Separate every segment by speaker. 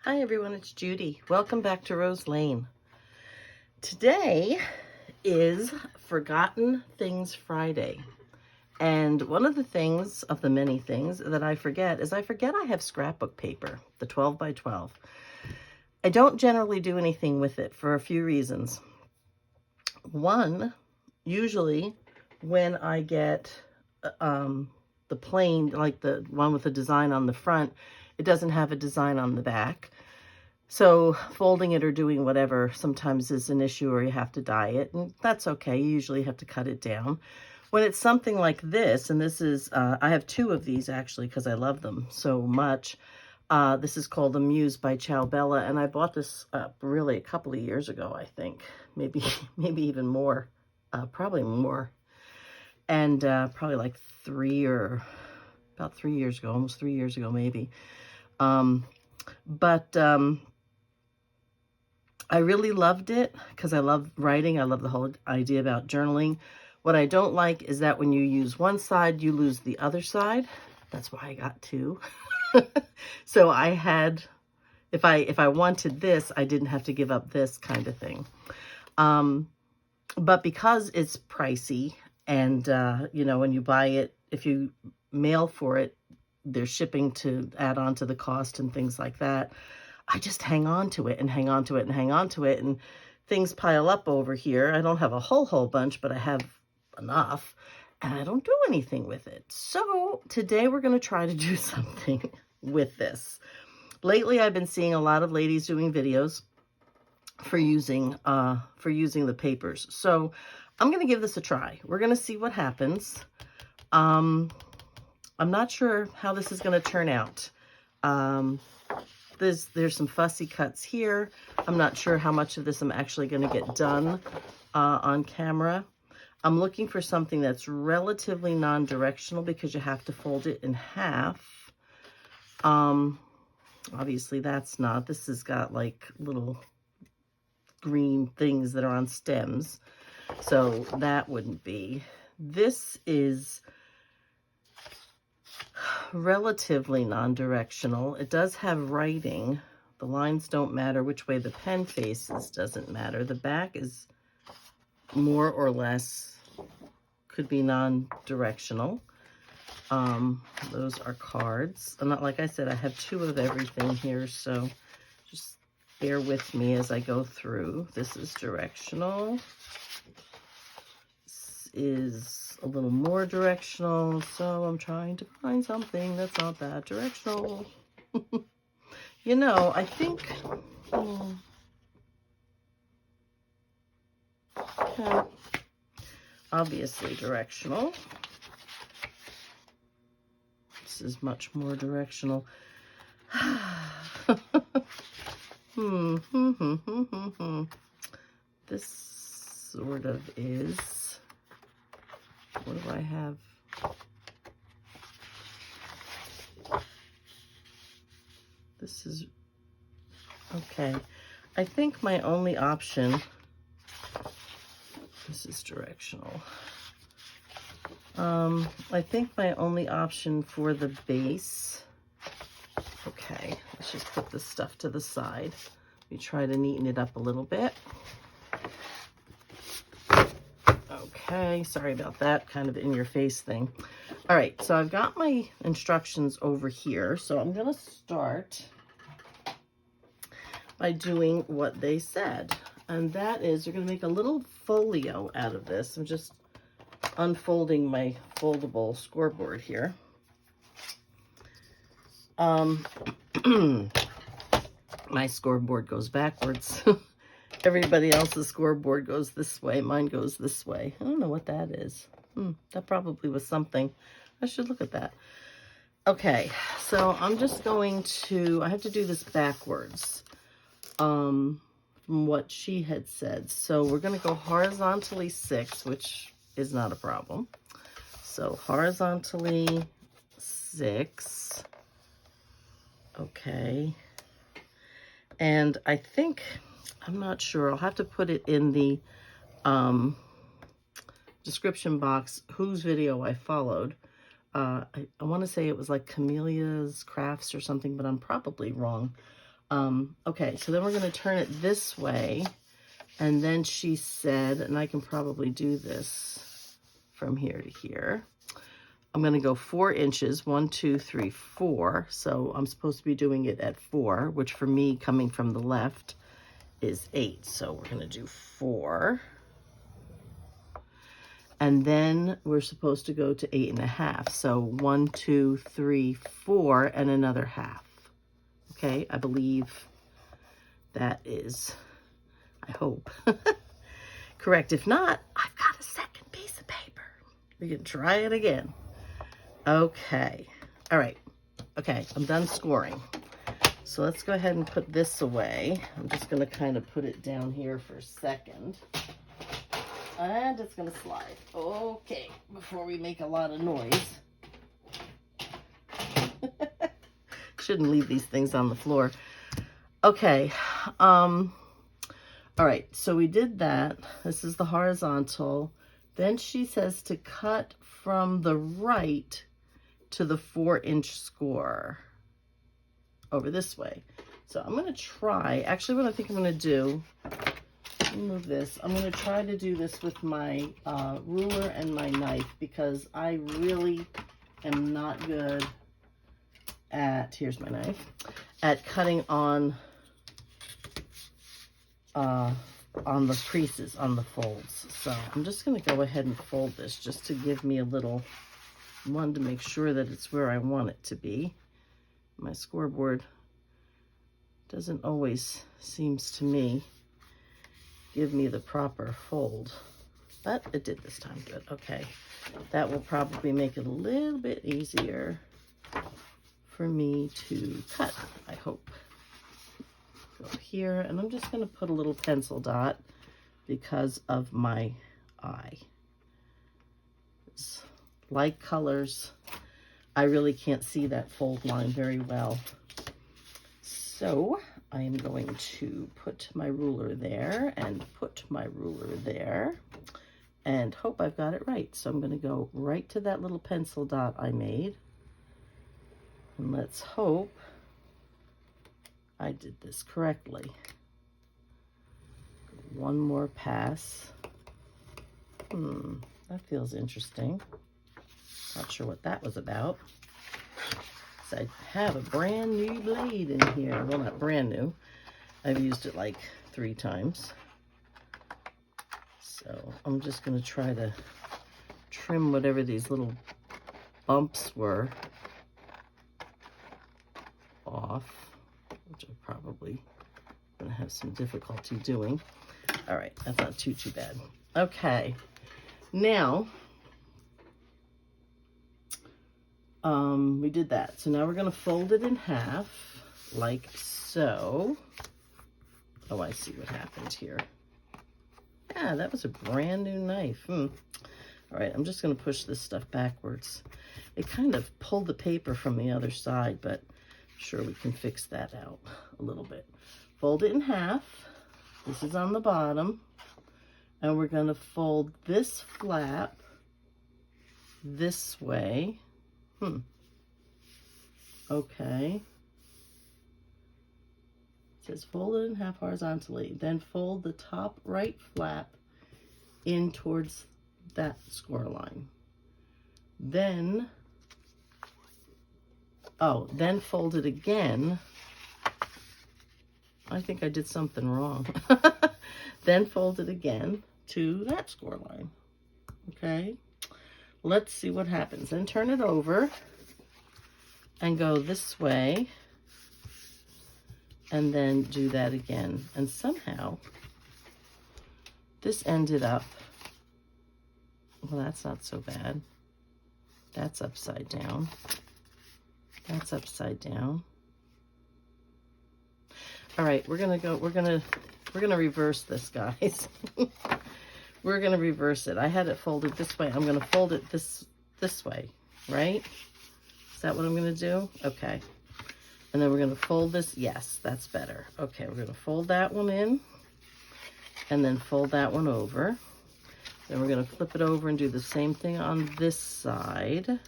Speaker 1: Hi everyone, it's Judy. Welcome back to Rose Lane. Today is Forgotten Things Friday. And one of the things, of the many things that I forget, is I have scrapbook paper, the 12 by 12. I don't generally do anything with it for a few reasons. One, usually when I get the plain, like the one with the design on the front, it doesn't have a design on the back. So folding it or doing whatever sometimes is an issue, or you have to dye it, and that's okay. You usually have to cut it down. When it's something like this, and this is, I have two of these actually because I love them so much. This is called the Muse by Ciao Bella, and I bought this really a couple of years ago, I think. Maybe even more, probably more. And probably like about 3 years ago, almost 3 years ago maybe. I really loved it because I love writing. I love the whole idea about journaling. What I don't like is that when you use one side, you lose the other side. That's why I got two. So I had, if I wanted this, I didn't have to give up this kind of thing. But because it's pricey and, you know, when you buy it, if you mail for it, there's shipping to add on to the cost and things like that. I just hang on to it and hang on to it and hang on to it, and things pile up over here. I don't have a whole bunch, but I have enough, and I don't do anything with it. So today we're going to try to do something with this. Lately, I've been seeing a lot of ladies doing videos for using the papers. So I'm going to give this a try. We're going to see what happens. I'm not sure how this is going to turn out. There's some fussy cuts here. I'm not sure how much of this I'm actually going to get done on camera. I'm looking for something that's relatively non-directional because you have to fold it in half. Obviously that's not. This has got like little green things that are on stems, so that wouldn't be. This is relatively non-directional. It does have writing. The lines don't matter. Which way the pen faces doesn't matter. The back is more or less, could be non-directional. Those are cards. And like I said, I have two of everything here, so just bear with me as I go through. This is directional. This is a little more directional, so I'm trying to find something that's not that directional. You know, I think okay, obviously directional. This is much more directional. This sort of is. What do I have? This is, okay. I think my only option, this is directional. I think my only option for the base, okay, let's just put this stuff to the side. Let me try to neaten it up a little bit. Okay, sorry about that, kind of in your face thing. All right, so I've got my instructions over here. So I'm going to start by doing what they said. And that is, you're going to make a little folio out of this. I'm just unfolding my foldable scoreboard here. My scoreboard goes backwards. Everybody else's scoreboard goes this way. Mine goes this way. I don't know what that is. That probably was something. I should look at that. Okay, so I'm just going to, I have to do this backwards from what she had said. So we're going to go horizontally 6, which is not a problem. So horizontally 6. Okay. And I think, I'm not sure. I'll have to put it in the description box whose video I followed. I want to say it was like Camelia's Crafts or something, but I'm probably wrong. Okay, so then we're going to turn it this way. And then she said, and I can probably do this from here to here. I'm going to go 4 inches, 1, 2, 3, 4. So I'm supposed to be doing it at 4, which for me, coming from the left, is 8. So we're going to do 4. And then we're supposed to go to 8.5. So 1, 2, 3, 4, and another half. Okay, I believe that is, I hope, correct. If not, I've got a second piece of paper. We can try it again. Okay, all right. Okay, I'm done scoring. So let's go ahead and put this away. I'm just gonna kind of put it down here for a second. And it's gonna slide. Okay, before we make a lot of noise. Shouldn't leave these things on the floor. Okay, all right, so we did that. This is the horizontal. Then she says to cut from the right to the 4-inch score over this way. So I'm gonna try, actually what I think I'm gonna do, let me move this. I'm gonna try to do this with my ruler and my knife because I really am not good at, here's my knife, at cutting on the creases, on the folds. So I'm just going to go ahead and fold this just to give me a little one to make sure that it's where I want it to be. My scoreboard doesn't always, seems to me, give me the proper fold, but it did this time. Good. Okay, that will probably make it a little bit easier for me to cut, I hope. Go here, and I'm just going to put a little pencil dot because of my eye. It's light colors, I really can't see that fold line very well. So I am going to put my ruler there and put my ruler there and hope I've got it right. So I'm going to go right to that little pencil dot I made. And let's hope I did this correctly. One more pass. That feels interesting. Not sure what that was about. So I have a brand new blade in here. Well, not brand new. I've used it like 3 times. So I'm just going to try to trim whatever these little bumps were off, which I'm probably going to have some difficulty doing. All right, that's not too bad. Okay, now we did that. So now we're going to fold it in half like so. Oh, I see what happened here. Yeah, that was a brand new knife. All right, I'm just going to push this stuff backwards. It kind of pulled the paper from the other side, but I'm sure we can fix that out a little bit. Fold it in half. This is on the bottom. And we're going to fold this flap this way. Okay. It says fold it in half horizontally. Then fold the top right flap in towards that score line. Then, then fold it again. I think I did something wrong. Then fold it again to that score line. Okay. Let's see what happens. Then turn it over and go this way. And then do that again. And somehow this ended up, well, that's not so bad. That's upside down. That's upside down. All right, we're gonna reverse this, guys. We're gonna reverse it. I had it folded this way. I'm gonna fold it this way, right? Is that what I'm gonna do? Okay. And then we're gonna fold this. Yes, that's better. Okay, we're gonna fold that one in and then fold that one over. Then we're gonna flip it over and do the same thing on this side.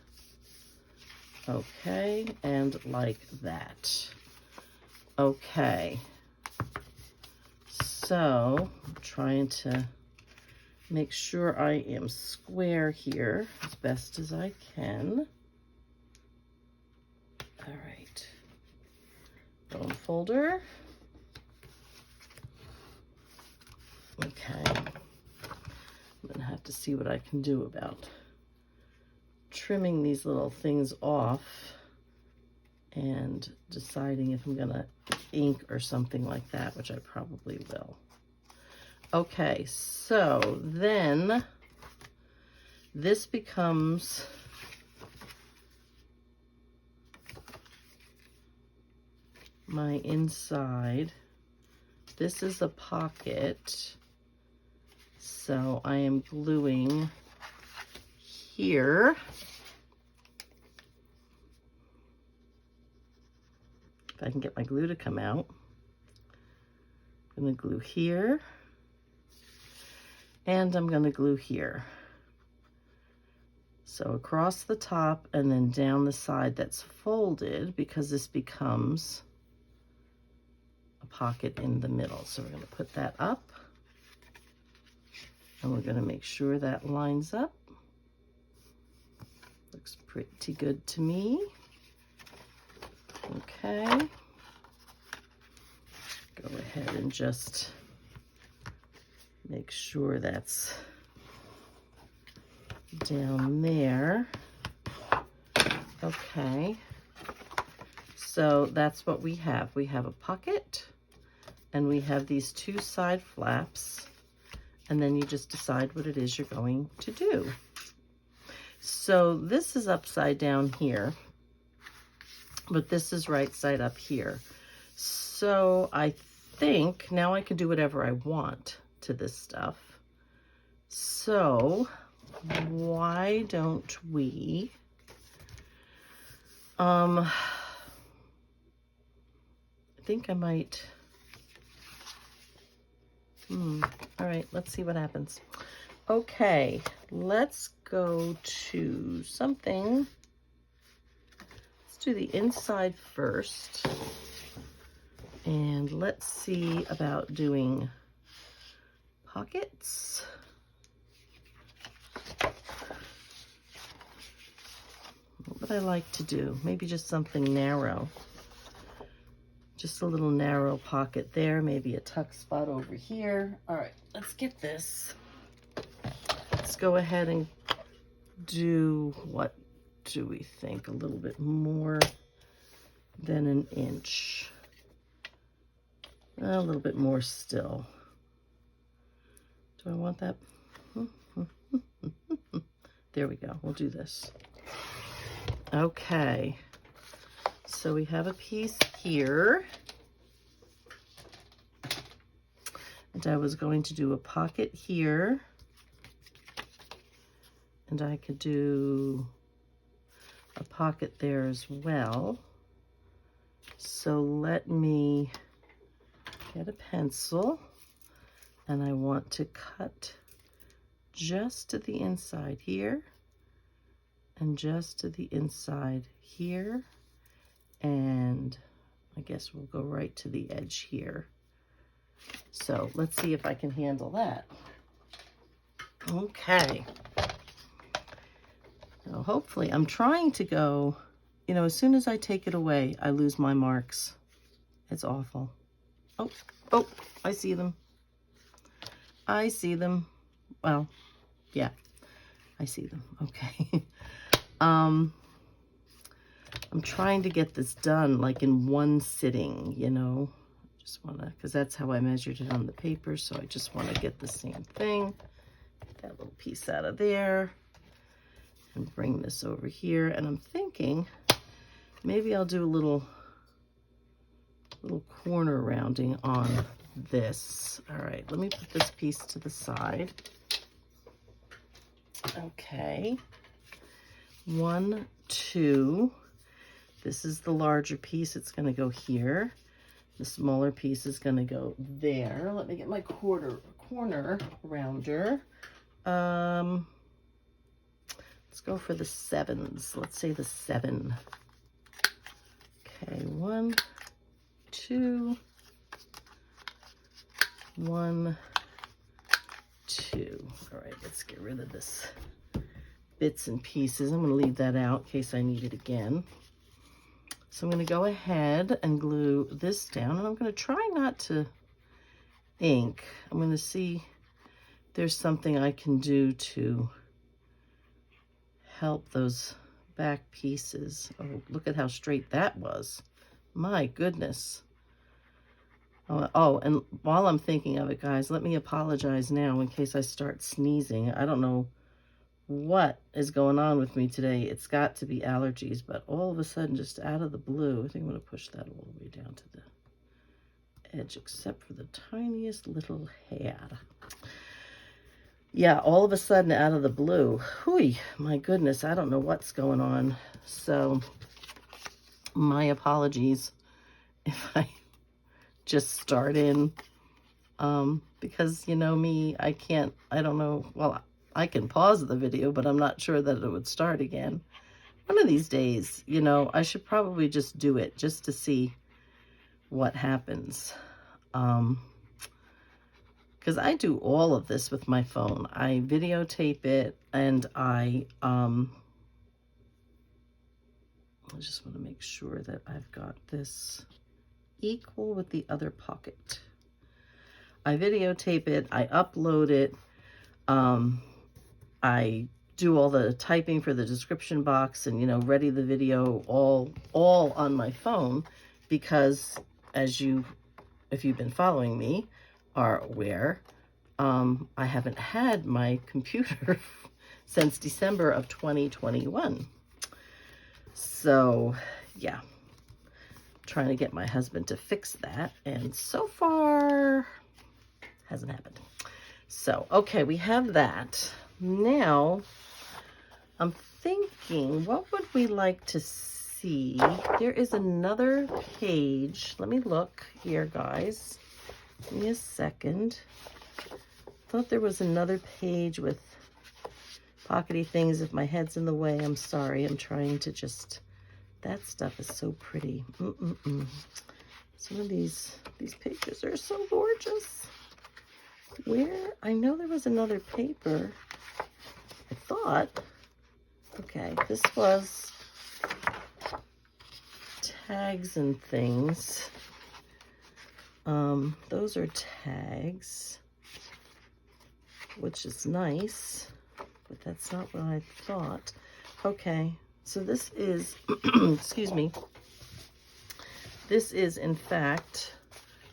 Speaker 1: Okay, and like that. Okay, so I'm trying to make sure I am square here as best as I can. All right, bone folder. Okay, I'm gonna have to see what I can do about trimming these little things off and deciding if I'm gonna ink or something like that, which I probably will. Okay, so then this becomes my inside. This is a pocket, so I am gluing here. If I can get my glue to come out. I'm going to glue here, and I'm going to glue here. So across the top and then down the side that's folded, because this becomes a pocket in the middle. So we're going to put that up, and we're going to make sure that lines up. Looks pretty good to me. Okay. Go ahead and just make sure that's down there. Okay. So that's what we have. We have a pocket, and we have these two side flaps, and then you just decide what it is you're going to do. So this is upside down here, but this is right side up here. So I think now I can do whatever I want to this stuff. So why don't we, I think I might, all right, let's see what happens. Okay, let's go to something. Let's do the inside first. And let's see about doing pockets. What would I like to do? Maybe just something narrow. Just a little narrow pocket there, maybe a tuck spot over here. All right, let's get this. Let's go ahead and do, what do we think? A little bit more than an inch. A little bit more still. Do I want that? There we go. We'll do this. Okay. So we have a piece here. And I was going to do a pocket here. And I could do a pocket there as well. So let me get a pencil, and I want to cut just to the inside here, and just to the inside here, and I guess we'll go right to the edge here. So let's see if I can handle that. Okay. So hopefully, I'm trying to go, you know, as soon as I take it away, I lose my marks. It's awful. Oh, I see them. I see them. Well, yeah, I see them. Okay. I'm trying to get this done like in one sitting, you know. Just want to, because that's how I measured it on the paper, so I just want to get the same thing. Get that little piece out of there and bring this over here. And I'm thinking maybe I'll do a little corner rounding on this. All right, let me put this piece to the side. Okay, 1, 2. This is the larger piece. It's going to go here. The smaller piece is going to go there. Let me get my corner rounder. Let's go for the 7s. Let's say the 7. Okay, 1, 2, 1, 2. All right, let's get rid of this bits and pieces. I'm going to leave that out in case I need it again. So I'm going to go ahead and glue this down, and I'm going to try not to ink. I'm going to see if there's something I can do to help those back pieces. Oh, look at how straight that was. My goodness. Oh, and while I'm thinking of it, guys, let me apologize now in case I start sneezing. I don't know what is going on with me today. It's got to be allergies, but all of a sudden, just out of the blue, I think I'm going to push that all the way down to the edge, except for the tiniest little hair. Yeah, all of a sudden, out of the blue. Whew, my goodness, I don't know what's going on. So, my apologies if I just start in, because you know me, I don't know, well, I can pause the video, but I'm not sure that it would start again. One of these days, you know, I should probably just do it just to see what happens. Because I do all of this with my phone. I videotape it, and I just want to make sure that I've got this equal with the other pocket. I videotape it, I upload it, I do all the typing for the description box, and, you know, ready the video all on my phone, because if you've been following me, are aware, I haven't had my computer since December of 2021. So, yeah, trying to get my husband to fix that, and so far hasn't happened. So, okay, we have that. Now, I'm thinking, what would we like to see? There is another page. Let me look here, guys. Give me a second. Thought there was another page with pockety things. If my head's in the way, I'm sorry. I'm trying to just... That stuff is so pretty. Some of these pages are so gorgeous. I know there was another paper. I thought. Okay, this was tags and things. Those are tags, which is nice, but that's not what I thought. Okay, so this is, excuse me, this is, in fact,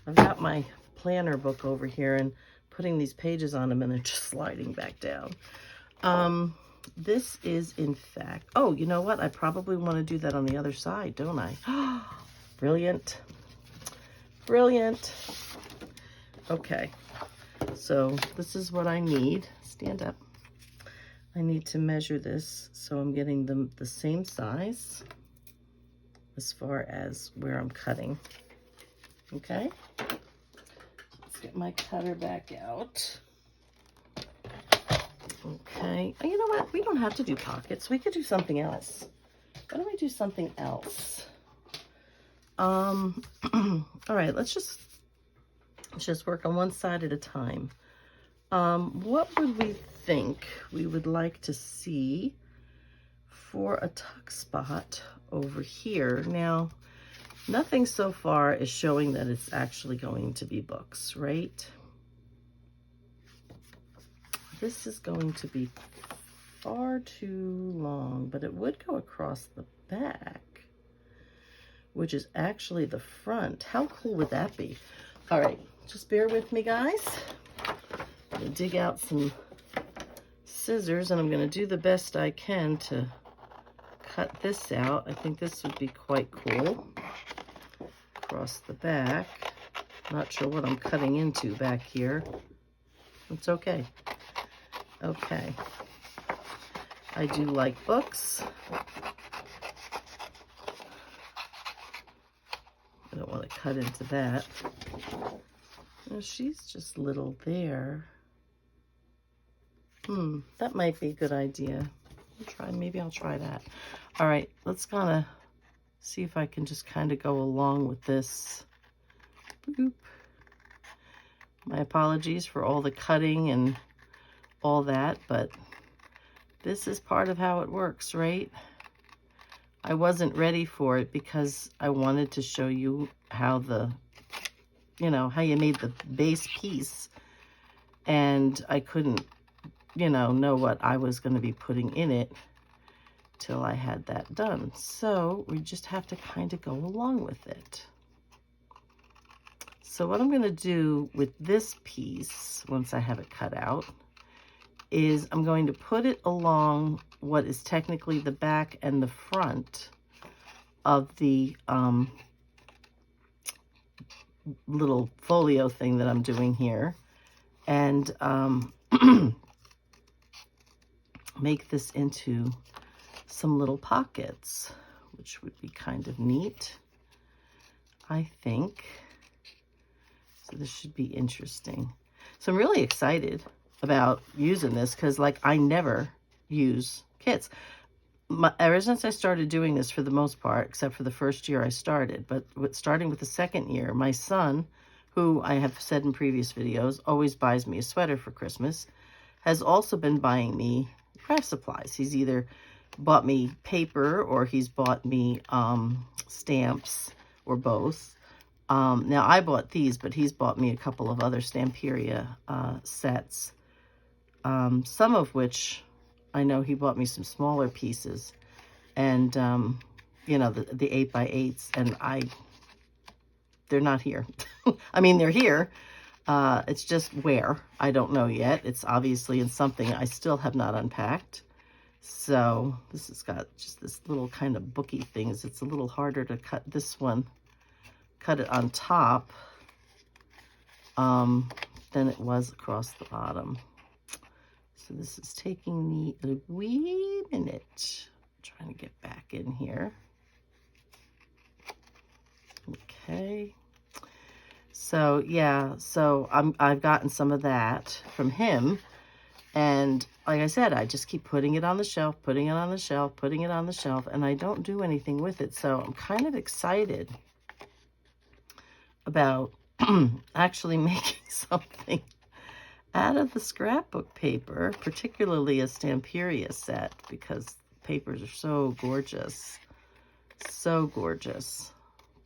Speaker 1: I've got my planner book over here and putting these pages on them, and they're just sliding back down. This is, in fact, oh, you know what? I probably want to do that on the other side, don't I? Brilliant. Brilliant. Okay, so this is what I need. Stand up. I need to measure this, so I'm getting them the same size as far as where I'm cutting. Okay, let's get my cutter back out. Okay, you know what? We don't have to do pockets. We could do something else. Why don't we do something else? All right, let's just work on one side at a time. What would we think we would like to see for a tuck spot over here? Now, nothing so far is showing that it's actually going to be books, right? This is going to be far too long, but it would go across the back, which is actually the front. How cool would that be? All right, just bear with me, guys. I'm gonna dig out some scissors, and I'm gonna do the best I can to cut this out. I think this would be quite cool. Across the back. Not sure what I'm cutting into back here. It's okay. Okay. I do like books. I don't want to cut into that. Oh, she's just little there. That might be a good idea. Maybe I'll try that. All right, let's kind of see if I can just kind of go along with this Boop. My apologies for all the cutting and all that, but this is part of how it works, right? I wasn't ready for it because I wanted to show you how how you made the base piece, and I couldn't, know what I was going to be putting in it till I had that done. So we just have to kind of go along with it. So what I'm going to do with this piece, once I have it cut out, is I'm going to put it along what is technically the back and the front of the little folio thing that I'm doing here, and make this into some little pockets, which would be kind of neat, I think. So this should be interesting. So I'm really excited about using this because, like, I never use kits. Ever since I started doing this, for the most part, except for the first year I started, but starting with the second year, my son, who I have said in previous videos, always buys me a sweater for Christmas, has also been buying me craft supplies. He's either bought me paper or he's bought me stamps, or both. Now I bought these, but he's bought me a couple of other Stamperia sets, some of which I know he bought me some smaller pieces, and the 8x8s, and they're not here. I mean, they're here. It's just where, I don't know yet. It's obviously in something I still have not unpacked. So this has got just this little kind of booky things. It's a little harder to cut this one, cut it on top, than it was across the bottom. So this is taking me a wee minute. I'm trying to get back in here. Okay. So yeah, so I've gotten some of that from him, and like I said, I just keep putting it on the shelf, putting it on the shelf, putting it on the shelf, and I don't do anything with it. So I'm kind of excited about actually making something out of the scrapbook paper, particularly a Stamperia set, because papers are so gorgeous, so gorgeous.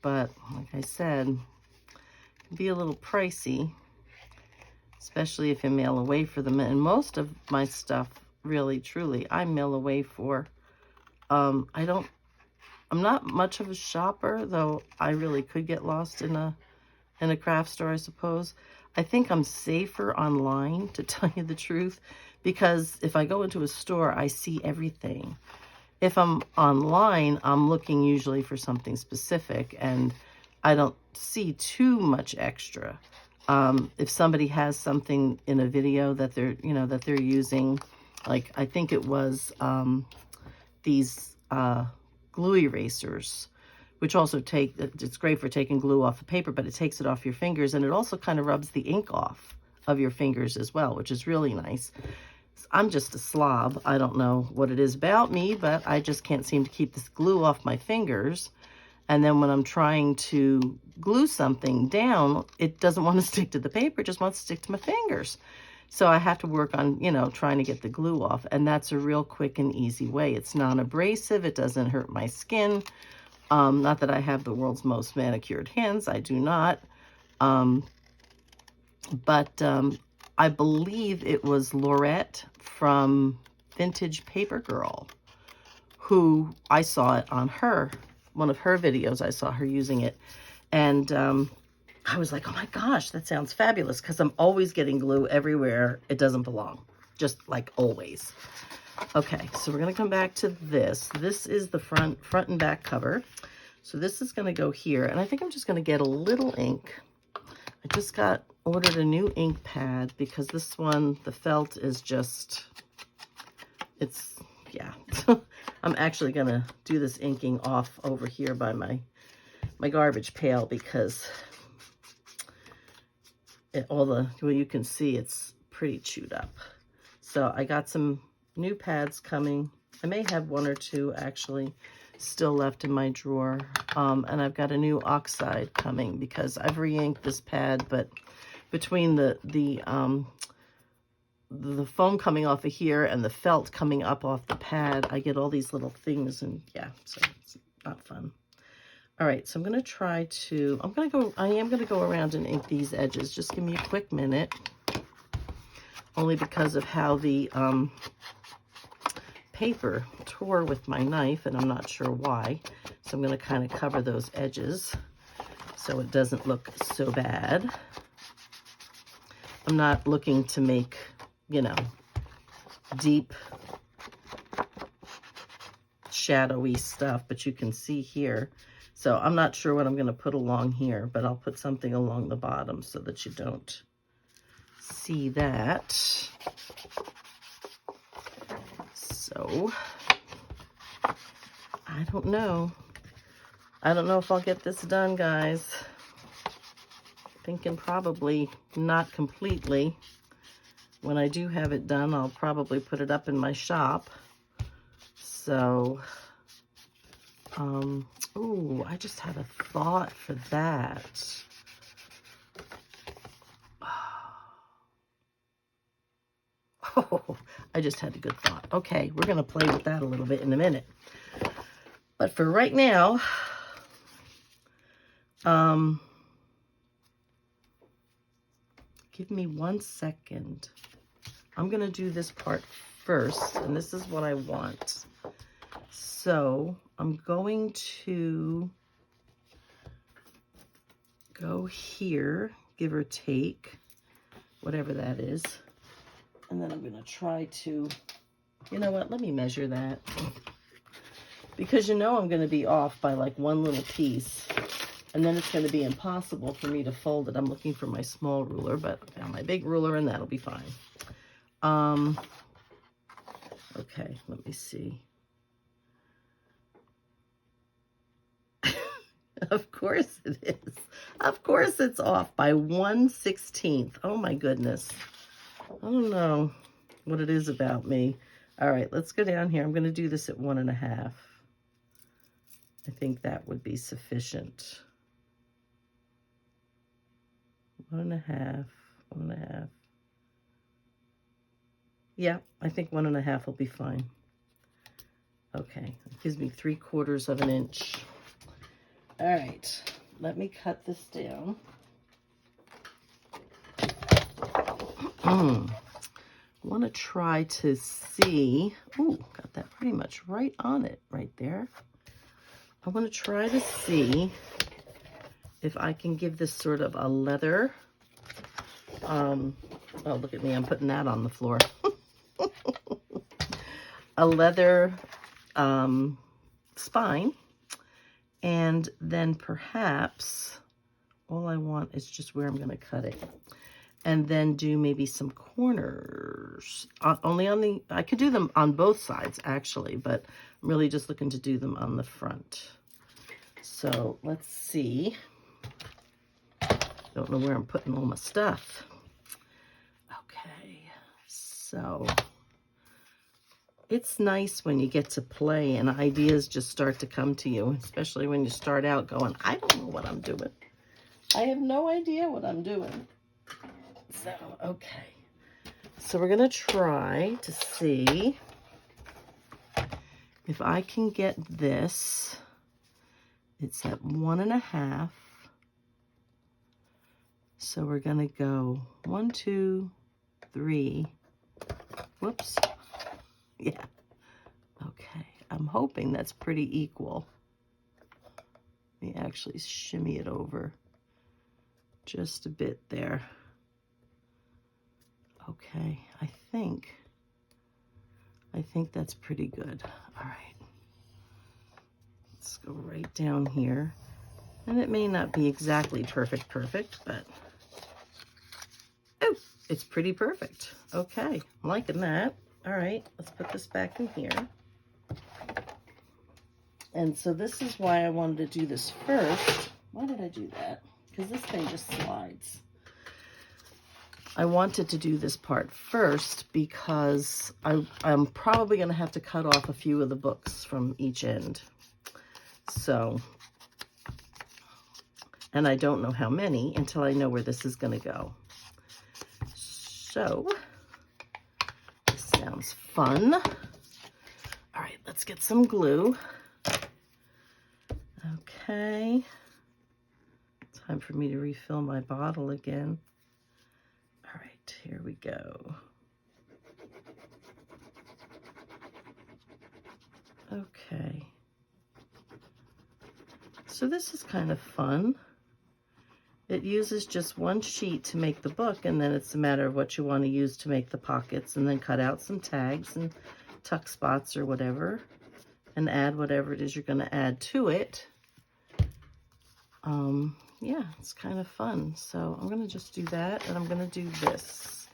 Speaker 1: But like I said, it can be a little pricey, especially if you mail away for them. And most of my stuff, really, truly, I mail away for. I'm not much of a shopper, though I really could get lost in a craft store, I suppose. I think I'm safer online, to tell you the truth, because if I go into a store, I see everything. If I'm online, I'm looking usually for something specific, and I don't see too much extra. If somebody has something in a video that they're using, like I think it was these glue erasers, which also it's great for taking glue off the paper, but it takes it off your fingers, and it also kind of rubs the ink off of your fingers as well, which is really nice. I'm just a slob. I don't know what it is about me, but I just can't seem to keep this glue off my fingers. And then when I'm trying to glue something down, it doesn't want to stick to the paper, it just wants to stick to my fingers. So I have to work on, trying to get the glue off, and that's a real quick and easy way. It's non-abrasive, it doesn't hurt my skin. Not that I have the world's most manicured hands, I do not. But I believe it was Laurette from Vintage Paper Girl who I saw it on one of her videos. I saw her using it, and I was like, oh my gosh, that sounds fabulous, because I'm always getting glue everywhere it doesn't belong, just like always. Okay, so we're going to come back to this. This is the front and back cover. So this is going to go here, and I think I'm just going to get a little ink. I just ordered a new ink pad because this one, the felt is just, yeah. I'm actually going to do this inking off over here by my garbage pail, because well, you can see it's pretty chewed up. So I got some new pads coming. I may have one or two actually still left in my drawer. And I've got a new oxide coming because I've re-inked this pad, but between the foam coming off of here and the felt coming up off the pad, I get all these little things, and yeah, so it's not fun. All right, so I'm going to try to, I am going to go around and ink these edges. Just give me a quick minute, only because of how the paper tore with my knife, and I'm not sure why. So I'm going to kind of cover those edges so it doesn't look so bad. I'm not looking to make, you know, deep shadowy stuff, but you can see here. So I'm not sure what I'm going to put along here, but I'll put something along the bottom so that you don't see that. So I don't know. I don't know if I'll get this done, guys. Thinking probably not completely. When I do have it done, I'll probably put it up in my shop. So, ooh, I just had a thought for that. Oh, I just had a good thought. Okay, we're going to play with that a little bit in a minute. But for right now, give me 1 second. I'm going to do this part first, and this is what I want. So I'm going to go here, give or take, whatever that is. And then I'm going to try to, you know what, let me measure that. Because you know I'm going to be off by like one little piece. And then it's going to be impossible for me to fold it. I'm looking for my small ruler, but I found my big ruler, and that'll be fine. Okay, let me see. Of course it is. Of course it's off by 1/16. Oh my goodness. I don't know what it is about me. All right, let's go down here. I'm going to do this at 1.5. I think that would be sufficient. 1.5, 1.5. Yeah, I think 1.5 will be fine. Okay, it gives me 3/4 of an inch. All right, let me cut this down. I want to try to see. Ooh, got that pretty much right on it right there. I want to try to see if I can give this sort of a leather. Oh, look at me, I'm putting that on the floor. A leather spine. And then perhaps all I want is just where I'm going to cut it. And then do maybe some corners. Only on the, I could do them on both sides actually, but I'm really just looking to do them on the front. So let's see. Don't know where I'm putting all my stuff. Okay, so it's nice when you get to play and ideas just start to come to you, especially when you start out going, I don't know what I'm doing. I have no idea what I'm doing. So, okay. So we're going to try to see if I can get this. It's at 1.5. So we're going to go 1, 2, 3. Whoops. Yeah. Okay. I'm hoping that's pretty equal. Let me actually shimmy it over just a bit there. Okay. I think that's pretty good. All right. Let's go right down here. And it may not be exactly perfect, but oh, it's pretty perfect. Okay. I'm liking that. All right, let's put this back in here. And so this is why I wanted to do this first. Why did I do that? Because this thing just slides. I wanted to do this part first because I'm probably going to have to cut off a few of the books from each end. So, and I don't know how many until I know where this is going to go. So, this sounds fun. All right, let's get some glue. Okay. Time for me to refill my bottle again. All right, here we go. Okay. So this is kind of fun. It uses just one sheet to make the book, and then it's a matter of what you want to use to make the pockets, and then cut out some tags and tuck spots or whatever, and add whatever it is you're going to add to it. Yeah, it's kind of fun. So I'm going to just do that, and I'm going to do this.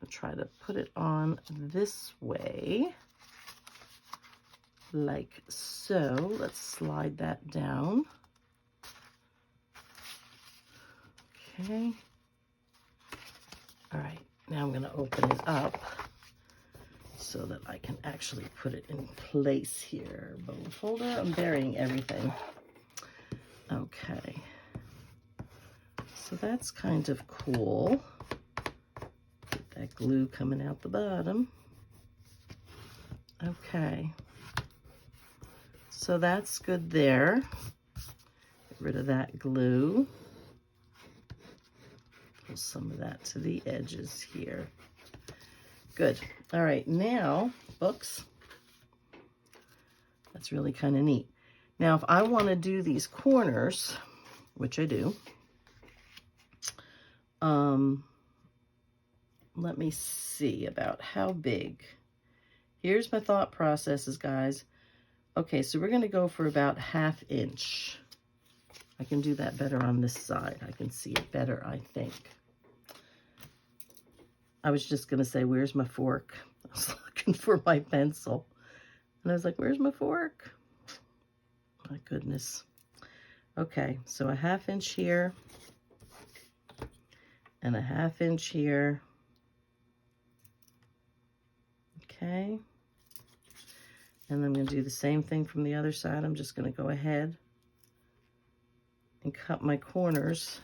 Speaker 1: I'll try to put it on this way, like so. Let's slide that down. Okay. All right, now I'm going to open it up so that I can actually put it in place here. Bone folder, I'm burying everything. Okay. So that's kind of cool. Get that glue coming out the bottom. Okay. So that's good there. Get rid of that glue. Pull some of that to the edges here. Good. All right, now books. That's really kind of neat. Now, if I want to do these corners, which I do, let me see about how big. Here's my thought processes, guys. Okay, so we're going to go for about 1/2 inch. I can do that better on this side. I can see it better, I think. I was just going to say, where's my fork? I was looking for my pencil. And I was like, where's my fork? My goodness. Okay, so 1/2 inch here. And 1/2 inch here. Okay. And I'm going to do the same thing from the other side. I'm just going to go ahead and cut my corners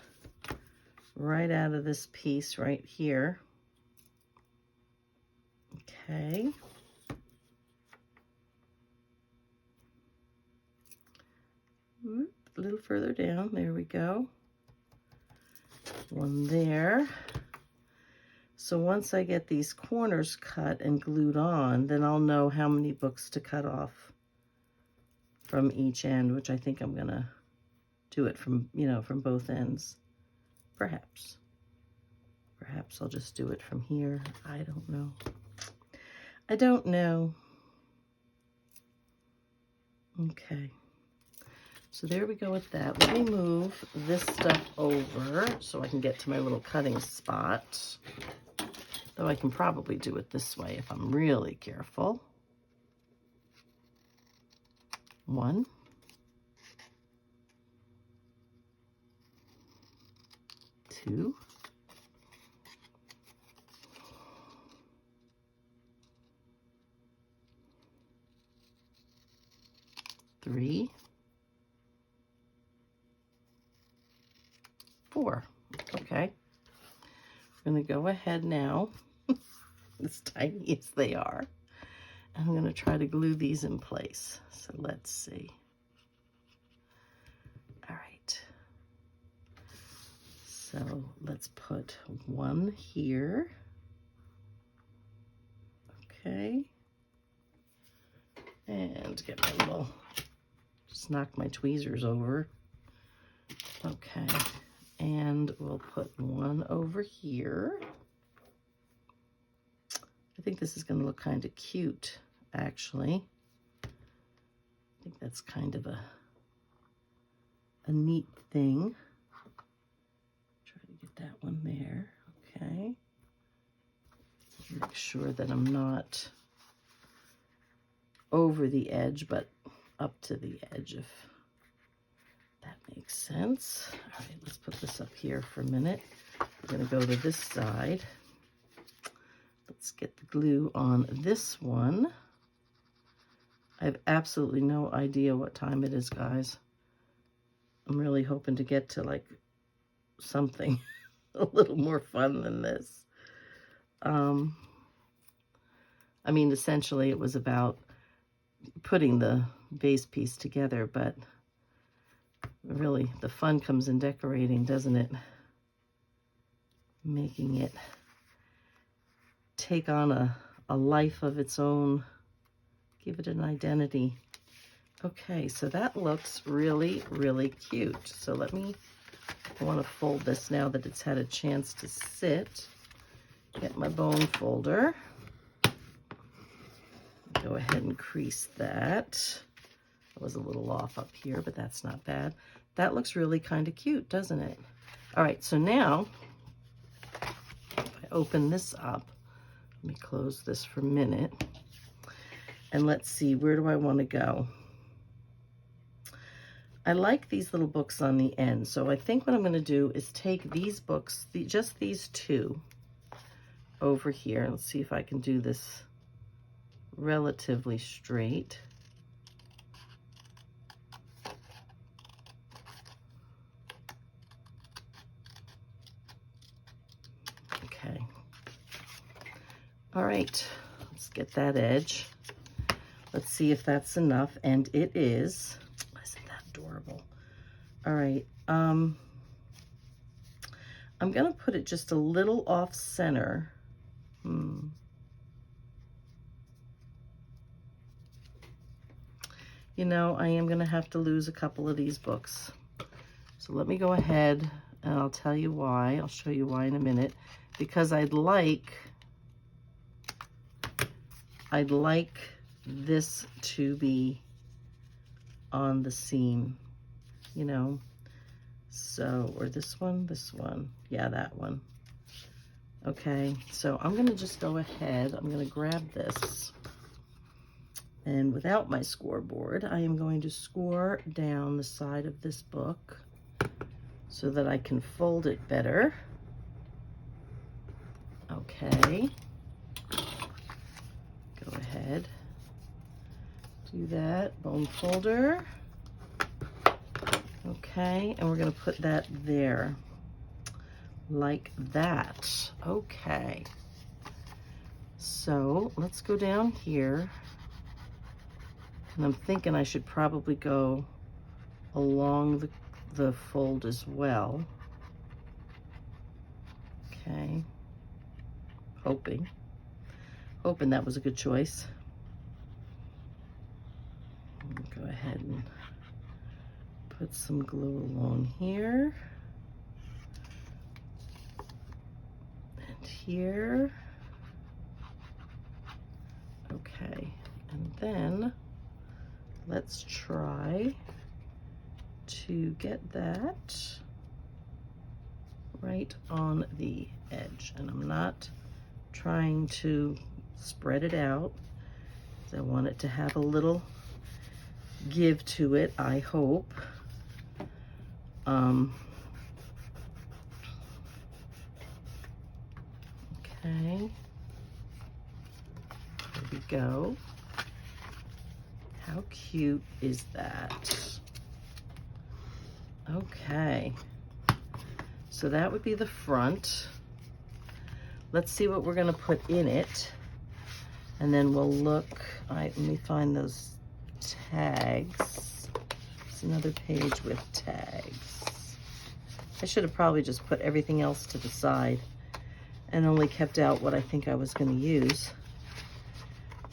Speaker 1: right out of this piece right here. Okay. A little further down. There we go. One there. So once I get these corners cut and glued on, then I'll know how many books to cut off from each end, which I think I'm going to do it from, from both ends. Perhaps. Perhaps I'll just do it from here. I don't know. I don't know. Okay. So there we go with that. Let me move this stuff over so I can get to my little cutting spot. Though I can probably do it this way if I'm really careful. 1. 2. 3. 4. Okay. I'm going to go ahead now, as tiny as they are, and I'm going to try to glue these in place. So let's see. All right. So let's put 1 here. Okay. And get my little, just knock my tweezers over. Okay. And we'll put 1 over here. I think this is going to look kind of cute, actually. I think that's kind of a neat thing. Try to get that one there. Okay. Make sure that I'm not over the edge, but up to the edge, if that makes sense. All right, let's put this up here for a minute. We're going to go to this side. Let's get the glue on this one. I have absolutely no idea what time it is, guys. I'm really hoping to get to like something a little more fun than this. I mean, essentially it was about putting the vase piece together, but really the fun comes in decorating, doesn't it? Making it take on a life of its own, give it an identity. Okay, so that looks really, really cute. So I want to fold this now that it's had a chance to sit. Get my bone folder. Go ahead and crease that. I was a little off up here, but that's not bad. That looks really kind of cute, doesn't it? All right, so now, if I open this up, let me close this for a minute, and let's see, where do I want to go? I like these little books on the end, so I think what I'm going to do is take these books, just these two, over here. Let's see if I can do this relatively straight. Okay. All right, let's get that edge. Let's see if that's enough, and it is. Isn't that adorable? All right, I'm gonna put it just a little off center. You know, I am gonna have to lose a couple of these books. So let me go ahead and I'll tell you why. I'll show you why in a minute. Because I'd like this to be on the seam, you know. So, or this one, yeah, that one. Okay, so I'm gonna just go ahead, I'm gonna grab this, and without my scoreboard, I am going to score down the side of this book so that I can fold it better. Okay, go ahead, do that, bone folder. Okay, and we're gonna put that there, like that. Okay, so let's go down here, and I'm thinking I should probably go along the fold as well. Okay, hoping that was a good choice. Go ahead and put some glue along here and here. Okay, and then let's try to get that right on the edge. And I'm not trying to spread it out, because I want it to have a little give to it, I hope. Okay, there we go. How cute is that? Okay, so that would be the front. Let's see what we're gonna put in it, and then we'll look. All right, let me find those tags. It's another page with tags. I should have probably just put everything else to the side and only kept out what I think I was going to use,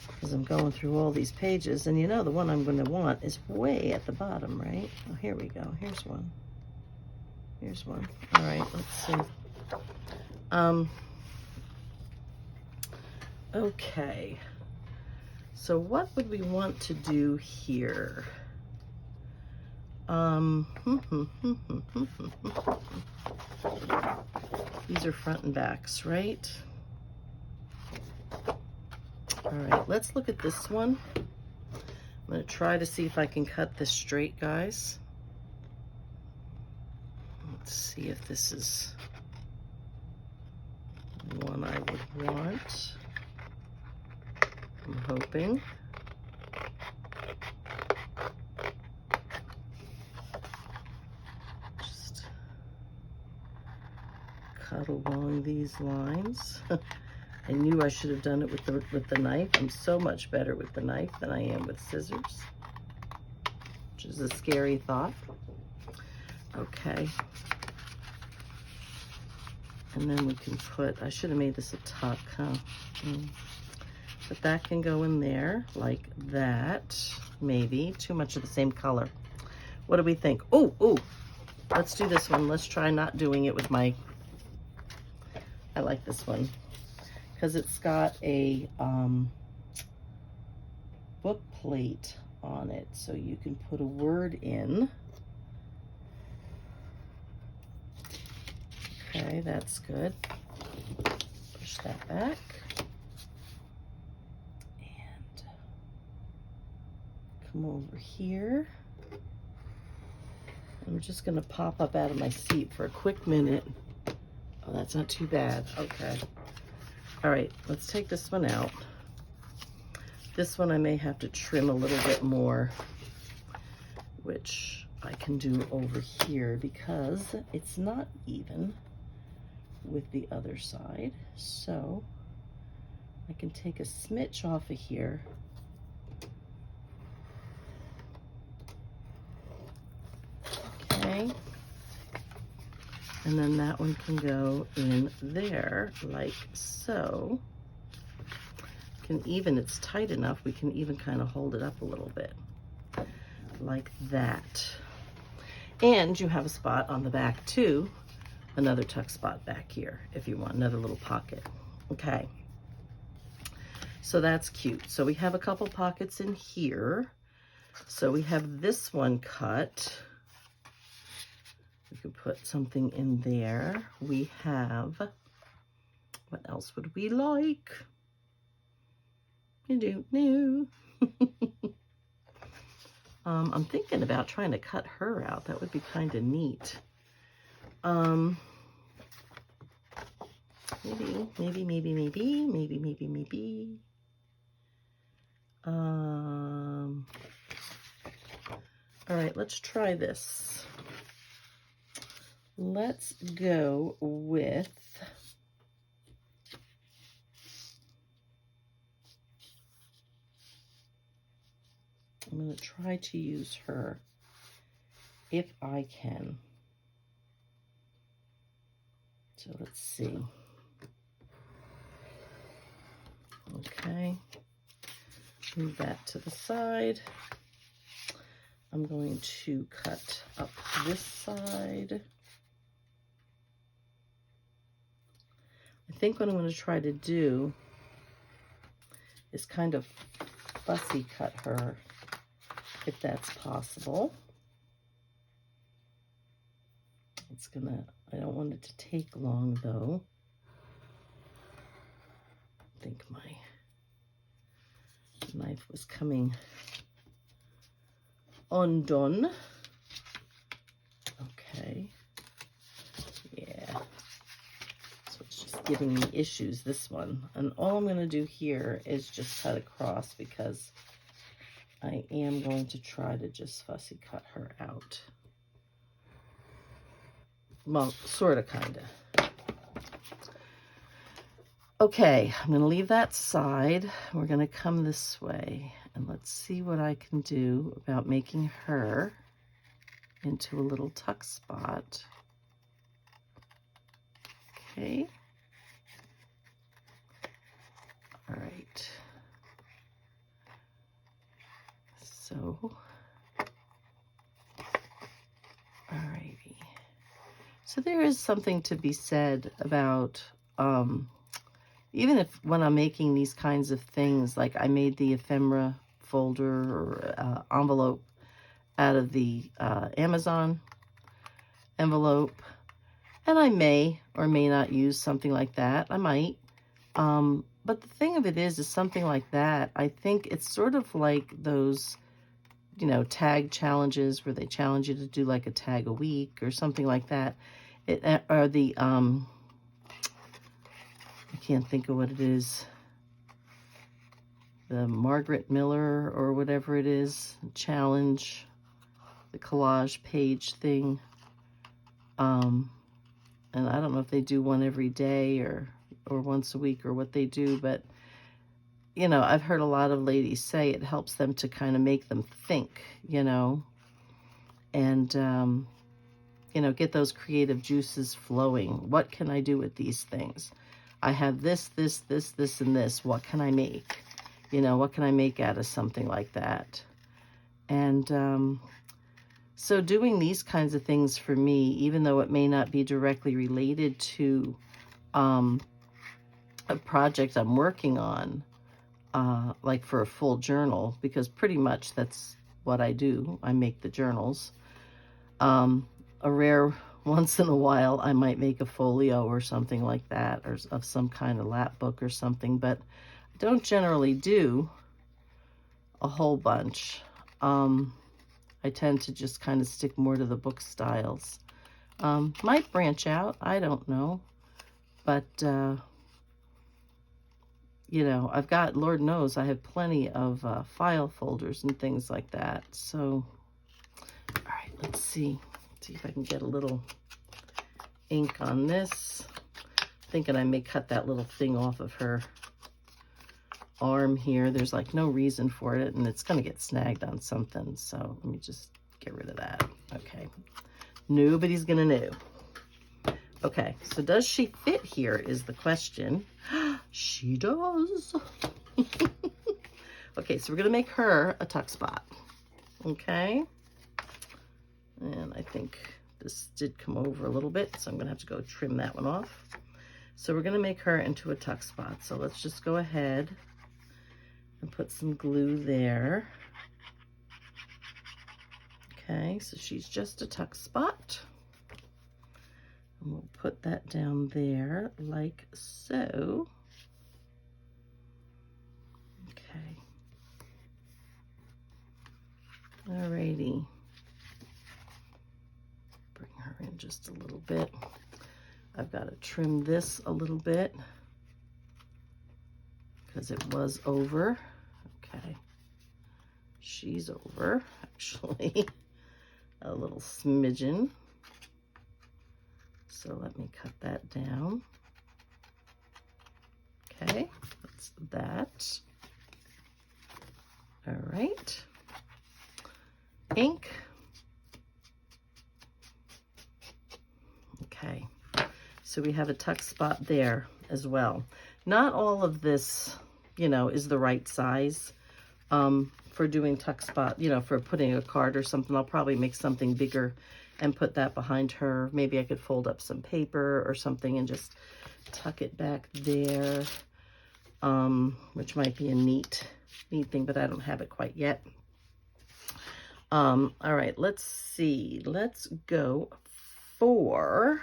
Speaker 1: because I'm going through all these pages, and you know the one I'm going to want is way at the bottom, right? Oh, here we go. Here's one. Here's one. All right, let's see. Okay. So what would we want to do here? These are front and backs, right? All right, let's look at this one. I'm gonna try to see if I can cut this straight, guys. Let's see if this is one I would want. I'm hoping. cut along these lines. I knew I should have done it with the knife. I'm so much better with the knife than I am with scissors, which is a scary thought. Okay. And then we can put, I should have made this a tuck, huh? But that can go in there like that. Maybe too much of the same color. What do we think? Oh, let's do this one. Let's try not doing it with my, I like this one because it's got a book plate on it, so you can put a word in. Okay, that's good. Push that back. And come over here. I'm just going to pop up out of my seat for a quick minute. Oh, that's not too bad. Okay. All right, let's take this one out. This one I may have to trim a little bit more, which I can do over here because it's not even with the other side. So I can take a smidge off of here. Okay. And then that one can go in there like so. Can even, it's tight enough, we can even kind of hold it up a little bit like that. And you have a spot on the back too, another tuck spot back here if you want another little pocket. Okay, so that's cute. So we have a couple pockets in here. So we have this one cut. We could put something in there. We have, what else would we like? I don't know. I'm thinking about trying to cut her out. That would be kind of neat. Maybe. All right, let's try this. Let's go with, I'm going to try to use her if I can. So let's see. Okay, move that to the side. I'm going to cut up this side. I think what I'm going to try to do is kind of fussy cut her, if that's possible. It's gonna, I don't want it to take long though. I think my knife was coming undone. Okay. Yeah. So it's just giving me issues, this one. And all I'm gonna do here is just cut across because I am going to try to just fussy cut her out. Well, sort of, kind of. Okay, I'm going to leave that side. We're going to come this way, and let's see what I can do about making her into a little tuck spot. Okay. All right. So, alrighty. So there is something to be said about, even if when I'm making these kinds of things, like I made the ephemera folder or envelope out of the Amazon envelope, and I may or may not use something like that. I might. But the thing of it is something like that, I think it's sort of like those, you know, tag challenges where they challenge you to do like a tag a week or something like that. Or the, I can't think of what it is. The Margaret Miller or whatever it is, challenge, the collage page thing. And And I don't know if they do one every day or once a week or what they do, but you know, I've heard a lot of ladies say it helps them to kind of make them think, you know, and, you know, get those creative juices flowing. What can I do with these things? I have this, this, this, this, and this. What can I make? You know, what can I make out of something like that? And so doing these kinds of things for me, even though it may not be directly related to a project I'm working on, like for a full journal, because pretty much that's what I do. I make the journals. A rare once in a while, I might make a folio or something like that, or of some kind of lap book or something, but I don't generally do a whole bunch. I tend to just kind of stick more to the book styles. Might branch out, I don't know, but you know, I've got, Lord knows, I have plenty of file folders and things like that. So, all right, let's see if I can get a little ink on this. Thinking I may cut that little thing off of her arm here. There's like no reason for it, and it's going to get snagged on something. So let me just get rid of that. Okay, nobody's going to know. Okay, so does she fit here is the question. She does. Okay, so we're going to make her a tuck spot. Okay. And I think this did come over a little bit, so I'm going to have to go trim that one off. So we're going to make her into a tuck spot. So let's just go ahead and put some glue there. Okay, so she's just a tuck spot. And we'll put that down there like so. Okay. Alrighty. Bring her in just a little bit. I've got to trim this a little bit because it was over. Okay. She's over, actually. A little smidgen. So let me cut that down. Okay, that's that. All right. Ink. Okay, so we have a tuck spot there as well. Not all of this, you know, is the right size for doing tuck spot, you know, for putting a card or something. I'll probably make something bigger and put that behind her. Maybe I could fold up some paper or something and just tuck it back there, which might be a neat thing, but I don't have it quite yet. All right, let's see. Let's go for,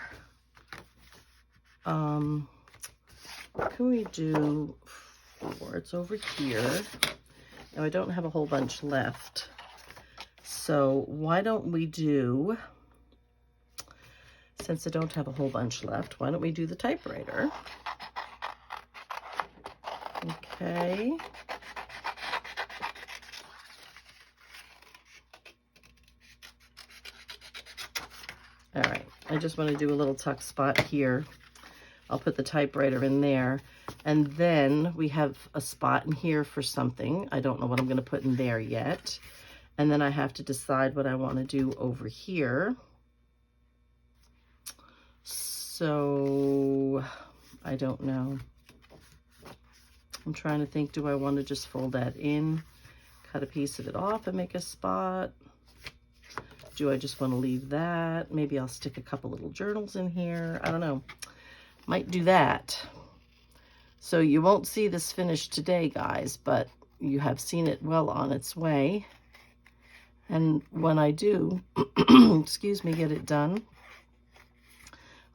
Speaker 1: what can we do for? It's over here. Now, I don't have a whole bunch left. So why don't we do, since I don't have a whole bunch left, why don't we do the typewriter? Okay. All right, I just want to do a little tuck spot here. I'll put the typewriter in there. And then we have a spot in here for something. I don't know what I'm going to put in there yet. And then I have to decide what I want to do over here. So I don't know. I'm trying to think, do I want to just fold that in, cut a piece of it off and make a spot? Do I just want to leave that? Maybe I'll stick a couple little journals in here. I don't know. Might do that. So you won't see this finished today, guys, but you have seen it well on its way. And when I do, excuse me, get it done,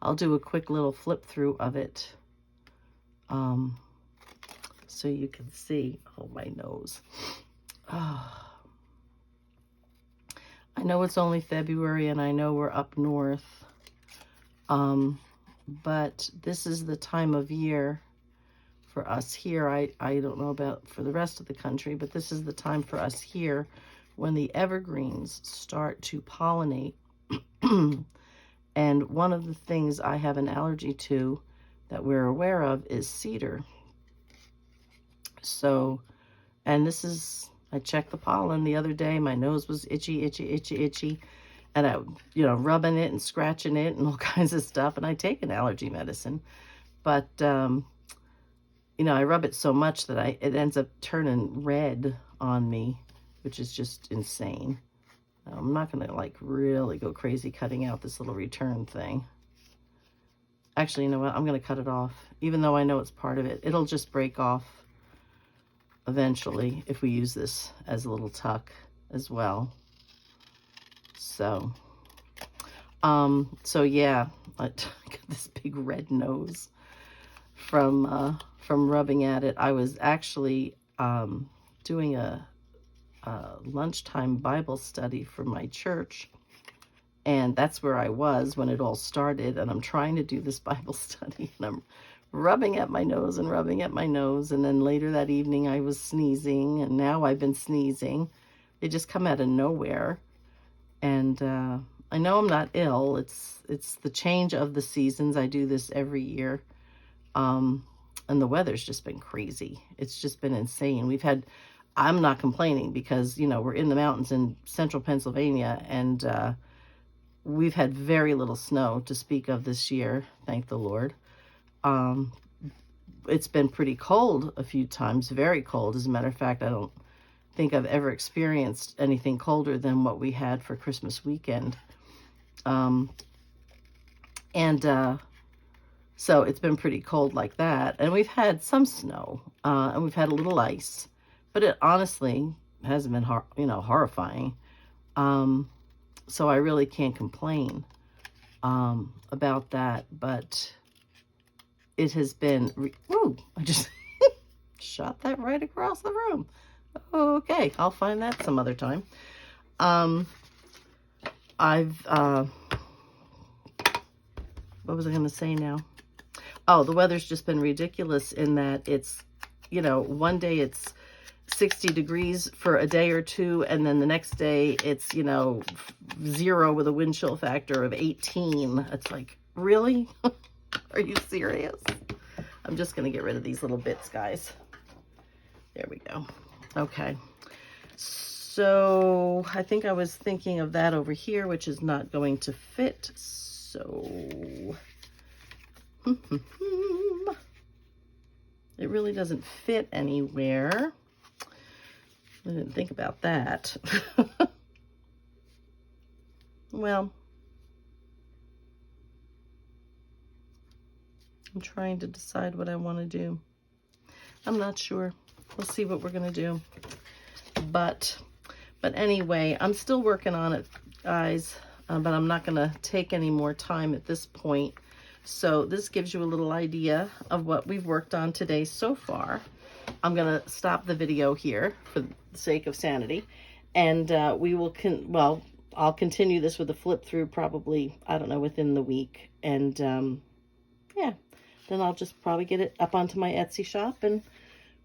Speaker 1: I'll do a quick little flip through of it. So you can see, oh, my nose. Oh. I know it's only February and I know we're up north, but this is the time of year for us here. I don't know about for the rest of the country, but this is the time for us here when the evergreens start to pollinate And one of the things I have an allergy to that we're aware of is cedar. So, and this is, I checked the pollen the other day. My nose was itchy, itchy, itchy, itchy. And I, rubbing it and scratching it and all kinds of stuff. And I take an allergy medicine. But, I rub it so much that it ends up turning red on me, which is just insane. I'm not going to, like, really go crazy cutting out this little return thing. Actually, you know what? I'm going to cut it off, even though I know it's part of it. It'll just break off eventually if we use this as a little tuck as well. So, yeah, I got this big red nose from rubbing at it. I was actually doing a lunchtime Bible study for my church, and that's where I was when it all started, and I'm trying to do this Bible study, and I'm rubbing at my nose and rubbing at my nose, and then later that evening I was sneezing, and now I've been sneezing. They just come out of nowhere, and I know I'm not ill. It's the change of the seasons. I do this every year, and the weather's just been crazy. It's just been insane. I'm not complaining because, we're in the mountains in central Pennsylvania, and we've had very little snow to speak of this year, thank the Lord. It's been pretty cold a few times, very cold. As a matter of fact, I don't think I've ever experienced anything colder than what we had for Christmas weekend. So it's been pretty cold like that. And we've had some snow, and we've had a little ice. But it honestly hasn't been, horrifying. So I really can't complain about that. But it has been... I just shot that right across the room. Okay, I'll find that some other time. What was I going to say now? Oh, the weather's just been ridiculous in that it's, one day it's 60 degrees for a day or two, and then the next day it's, 0 with a wind chill factor of 18. It's like, really? Are you serious? I'm just going to get rid of these little bits, guys. There we go. Okay. So I think I was thinking of that over here, which is not going to fit. So it really doesn't fit anywhere. I didn't think about that. Well, I'm trying to decide what I want to do. I'm not sure. We'll see what we're going to do. But anyway, I'm still working on it, guys. But I'm not going to take any more time at this point. So this gives you a little idea of what we've worked on today so far. I'm going to stop the video here for the sake of sanity. And we will, I'll continue this with a flip through probably, I don't know, within the week. And yeah, then I'll just probably get it up onto my Etsy shop and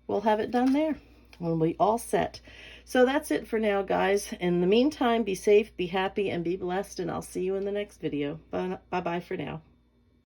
Speaker 1: we'll have it done there. We'll be all set. So that's it for now, guys. In the meantime, be safe, be happy, and be blessed. And I'll see you in the next video. Bye-bye for now.